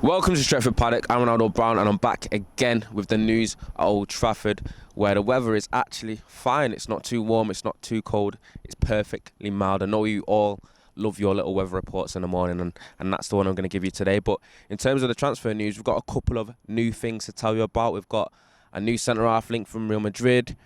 Welcome to Stretford Paddock. I'm Ronaldo Brown and I'm back again with the news at Old Trafford, where the weather is actually fine. It's not too warm, it's not too cold, it's perfectly mild. I know you all love your little weather reports in the morning, and that's the one I'm going to give you today. But in terms of the transfer news, we've got a couple of new things to tell you about. We've got a new centre-half link from Real Madrid.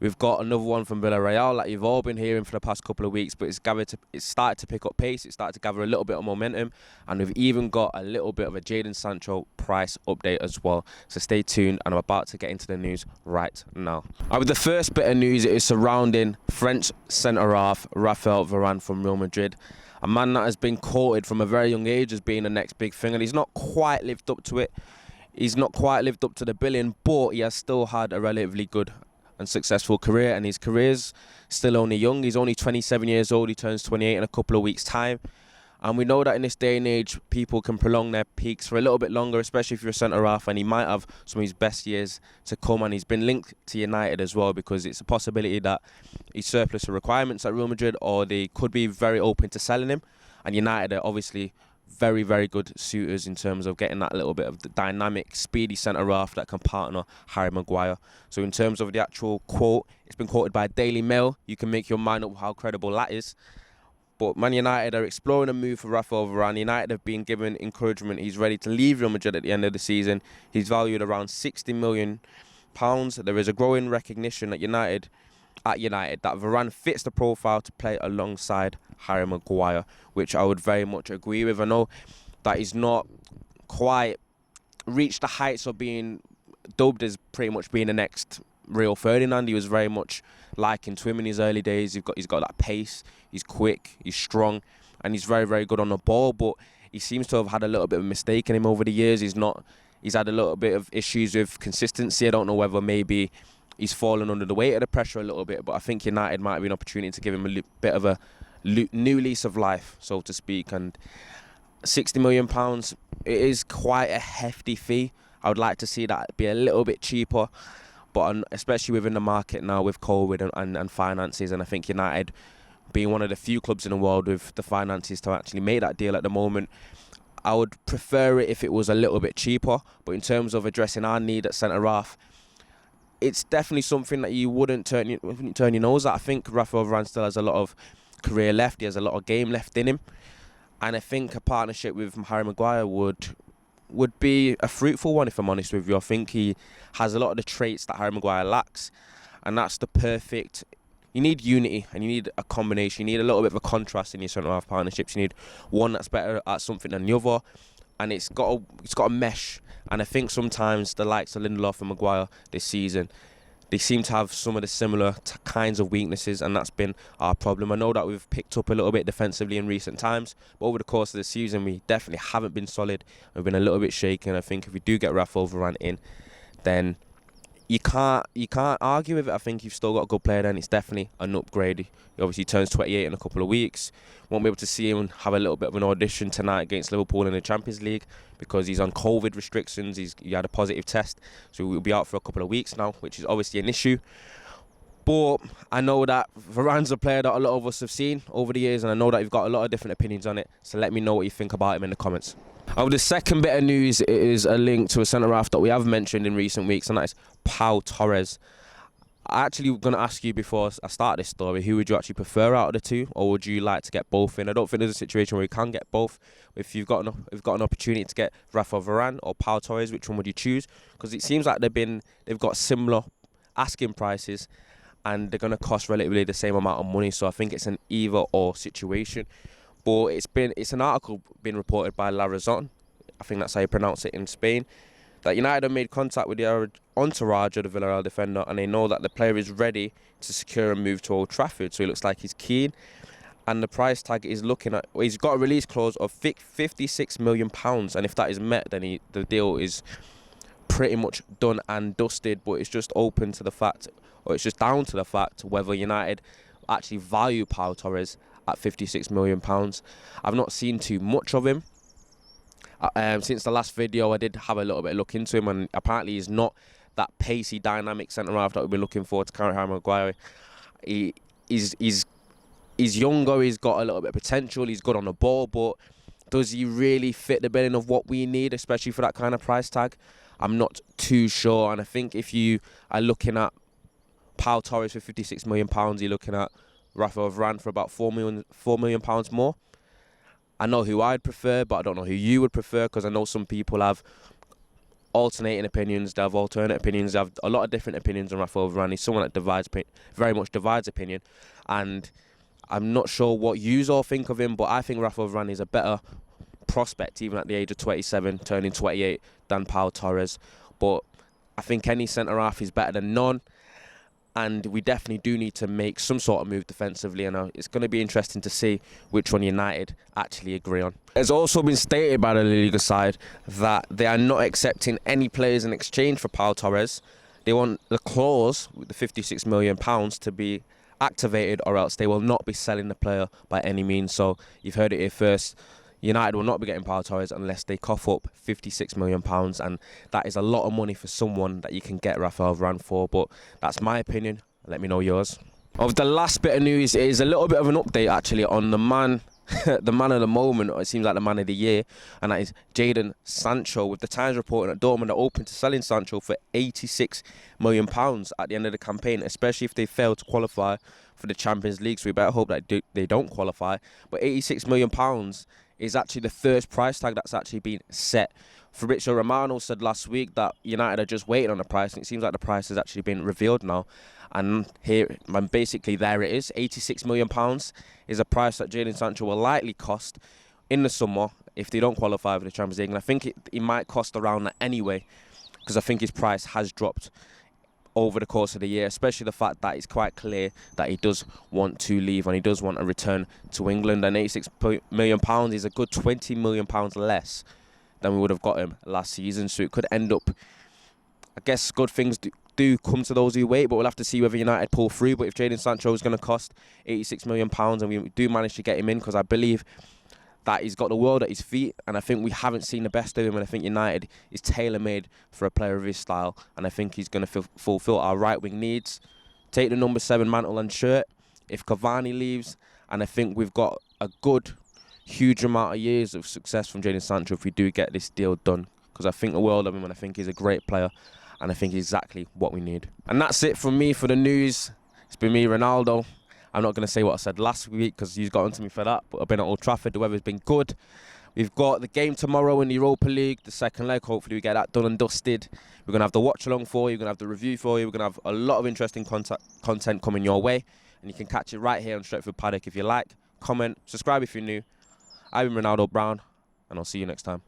We've got another one from Villarreal that you've all been hearing for the past couple of weeks, but it's started to pick up pace. It's started to gather a little bit of momentum, and we've even got a little bit of a Jadon Sancho price update as well. So stay tuned, and I'm about to get into the news right now. With the first bit of news, it is surrounding French centre-half Raphael Varane from Real Madrid. A man that has been courted from a very young age as being the next big thing, and he's not quite lived up to it. He's not quite lived up to the billion, but he has still had a relatively good and successful career, and his career's still only young. He's only 27 years old. He turns 28 in a couple of weeks' time, and we know that in this day and age people can prolong their peaks for a little bit longer, especially if you're a centre-half, and he might have some of his best years to come. And he's been linked to United as well, because it's a possibility that he's surplus to requirements at Real Madrid, or they could be very open to selling him, and United are obviously very, very good suitors in terms of getting that little bit of the dynamic, speedy centre-half that can partner Harry Maguire. So in terms of the actual quote, it's been quoted by Daily Mail. You can make your mind up how credible that is. But Man United are exploring a move for Raphael Varane. United have been given encouragement. He's ready to leave Real Madrid at the end of the season. He's valued around £60 million. There is a growing recognition at United that Varane fits the profile to play alongside Harry Maguire, which I would very much agree with. I know that he's not quite reached the heights of being dubbed as pretty much being the next Rio Ferdinand. He was very much likened to him in his early days. He's got that pace, he's quick, he's strong, and he's very, very good on the ball, but he seems to have had a little bit of a mistake in him over the years. He's had a little bit of issues with consistency. I don't know whether maybe he's fallen under the weight of the pressure a little bit, but I think United might be an opportunity to give him a bit of a new lease of life, so to speak. And £60 million, it is quite a hefty fee. I would like to see that be a little bit cheaper, but especially within the market now with COVID and finances, and I think United being one of the few clubs in the world with the finances to actually make that deal at the moment, I would prefer it if it was a little bit cheaper. But in terms of addressing our need at centre-half, it's definitely something that you wouldn't turn your nose at. I think Raphael Varane still has a lot of career left. He has a lot of game left in him, and I think a partnership with Harry Maguire would be a fruitful one, if I'm honest with you. I think he has a lot of the traits that Harry Maguire lacks, and that's the perfect. You need unity, and you need a combination. You need a little bit of a contrast in your centre-half partnerships. You need one that's better at something than the other, and it's got a mesh. And I think sometimes the likes of Lindelof and Maguire this season, they seem to have some of the similar kinds of weaknesses, and that's been our problem. I know that we've picked up a little bit defensively in recent times, but over the course of the season, we definitely haven't been solid. We've been a little bit shaky, and I think if we do get Raphael Varane in, then you can't argue with it. I think you've still got a good player there, and it's definitely an upgrade. He obviously turns 28 in a couple of weeks. Won't be able to see him have a little bit of an audition tonight against Liverpool in the Champions League because he's on COVID restrictions. He had a positive test, so he'll be out for a couple of weeks now, which is obviously an issue. But I know that Varane's a player that a lot of us have seen over the years, and I know that you've got a lot of different opinions on it. So let me know what you think about him in the comments. The second bit of news is a link to a centre-half that we have mentioned in recent weeks, and that is Pau Torres. I actually going to ask you before I start this story, who would you actually prefer out of the two, or would you like to get both in? I don't think there's a situation where you can get both. If you've got an opportunity to get Raphael Varane or Pau Torres, which one would you choose? Because it seems like they've got similar asking prices, and they're going to cost relatively the same amount of money. So I think it's an either-or situation. But it's an article being reported by La Razón, I think that's how you pronounce it in Spain, that United have made contact with the entourage of the Villarreal defender, and they know that the player is ready to secure a move to Old Trafford. So he looks like he's keen, and the price tag is looking at. Well, he's got a release clause of £56 million, and if that is met, then the deal is pretty much done and dusted. But it's just open to the fact, or it's just down to the fact whether United actually value Pau Torres at £56 million. I've not seen too much of him. Since the last video, I did have a little bit of look into him, and apparently he's not that pacey, dynamic centre-half that we've been looking for to carry Harry Maguire. He's younger, he's got a little bit of potential, he's good on the ball, but does he really fit the billing of what we need, especially for that kind of price tag? I'm not too sure. And I think if you are looking at Pau Torres for £56 million, you're looking at Rafael Varane for about £4 million more. I know who I'd prefer, but I don't know who you would prefer, because I know some people have alternating opinions, they have alternate opinions, they have a lot of different opinions on Rafael Varane. He's someone that very much divides opinion, and I'm not sure what you all think of him, but I think Rafael Varane is a better prospect, even at the age of 27, turning 28, than Pau Torres. But I think any centre-half is better than none, and we definitely do need to make some sort of move defensively, and it's going to be interesting to see which one United actually agree on. It's also been stated by the La Liga side that they are not accepting any players in exchange for Pau Torres. They want the clause with the £56 million to be activated, or else they will not be selling the player by any means. So you've heard it here first. United will not be getting Pau Torres unless they cough up £56 million, and that is a lot of money for someone that you can get Rafael Varane for. But that's my opinion. Let me know yours. Of the last bit of news is a little bit of an update actually on the man of the moment, or it seems like the man of the year, and that is Jadon Sancho, with the Times reporting that Dortmund are open to selling Sancho for £86 million at the end of the campaign, especially if they fail to qualify for the Champions League. So we better hope that they don't qualify. But £86 million is actually the first price tag that's actually been set. Fabrizio Romano said last week that United are just waiting on the price, and it seems like the price has actually been revealed now. And basically there it is. £86 million is a price that Jadon Sancho will likely cost in the summer if they don't qualify for the Champions League. And I think it might cost around that anyway, because I think his price has dropped over the course of the year, especially the fact that it's quite clear that he does want to leave and he does want to return to England. And £86 million is a good £20 million less than we would have got him last season. So it could end up, I guess, good things do come to those who wait, but we'll have to see whether United pull through. But if Jadon Sancho is going to cost £86 million and we do manage to get him in, because I believe that he's got the world at his feet, and I think we haven't seen the best of him, and I think United is tailor-made for a player of his style, and I think he's going to fulfill our right-wing needs, take the number 7 mantle and shirt if Cavani leaves, and I think we've got a good, huge amount of years of success from Jadon Sancho if we do get this deal done, because I think the world of him, and I think he's a great player, and I think he's exactly what we need. And that's it from me for the news. It's been me, Ronaldo. I'm not going to say what I said last week because you've got onto me for that, but I've been at Old Trafford. The weather's been good. We've got the game tomorrow in the Europa League, the second leg. Hopefully we get that done and dusted. We're going to have the watch-along for you. We're going to have the review for you. We're going to have a lot of interesting content coming your way. And you can catch it right here on Stretford Paddock if you like. Comment, subscribe if you're new. I've been Ronaldo Brown, and I'll see you next time.